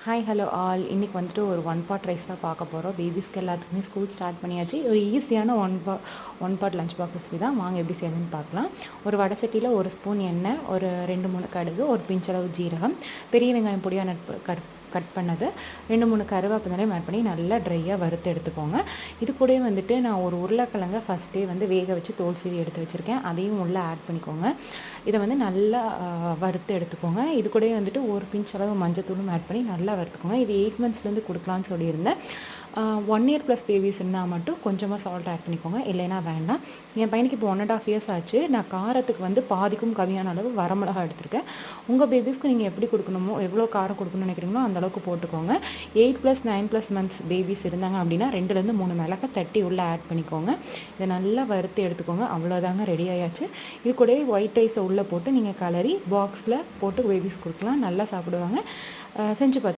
Hi hello all. இன்றைக்கி வந்துட்டு ஒரு ஒன் பாட் ரைஸ் தான் பார்க்க போகிறோம். பேபிஸ்க்கு எல்லாத்துக்குமே ஸ்கூல் ஸ்டார்ட் பண்ணியாச்சு. ஒரு ஈஸியான one pot lunch box recipe தான். வாங்க எப்படி செய்யணும்னு பார்க்கலாம். ஒரு வடச்சட்டியில் ஒரு ஸ்பூன் எண்ணெய், ஒரு 2-3 கடுகு, ஒரு பிஞ்சளவு ஜீரகம், பெரிய வெங்காயம் பொடியாக கட் பண்ணது, 2-3 கருவேப்பிலையும் ஆட் பண்ணி நல்லா ட்ரையாக வறுத்து எடுத்துக்கோங்க. இது கூட வந்துட்டு நான் ஒரு உருளைக்கிழங்கை ஃபஸ்ட்டே வந்து வேக வச்சு தோல் சீவி எடுத்து வச்சுருக்கேன். அதையும் உள்ளே ஆட் பண்ணிக்கோங்க. இதை வந்து நல்லா வறுத்து எடுத்துக்கோங்க. இது கூட வந்துட்டு ஒரு பிஞ்ச் அளவு மஞ்சத்தூளும் ஆட் பண்ணி நல்லா வறுத்துக்கோங்க. இது 8 மந்த்ஸ்லேருந்து கொடுக்கலான்னு சொல்லியிருந்தேன். 1 இயர் ப்ளஸ் பேபிஸ் இருந்தால் மட்டும் கொஞ்சமாக சால்ட் ஆட் பண்ணிக்கோங்க, இல்லைனா வேண்டாம். என் பையனுக்கு இப்போ 1.5 இயர்ஸ் ஆச்சு. நான் காரத்துக்கு வந்து பாதிக்கும் கம்மியான அளவு வரமிளகா எடுத்திருக்கேன். உங்கள் பேபிஸ்க்கு நீங்கள் எப்படி கொடுக்கணுமோ, எவ்வளோ காரம் கொடுக்கணும்னு நினைக்கிறீங்களோ அந்தளவுக்கு போட்டுக்கோங்க. 8+, 9+ மந்த்ஸ் பேபிஸ் இருந்தாங்க அப்படின்னா 2லேருந்து 3 மிளகாய் தட்டி உள்ளே ஆட் பண்ணிக்கோங்க. இதை நல்லா வறுத்து எடுத்துக்கோங்க. அவ்வளோதாங்க, ரெடி ஆயாச்சு. இது கூட ஒயிட் ரைஸை உள்ளே போட்டு நீங்கள் கலரி பாக்ஸில் போட்டு பேபிஸ் கொடுக்கலாம். நல்லா சாப்பிடுவாங்க. செஞ்சு பார்த்து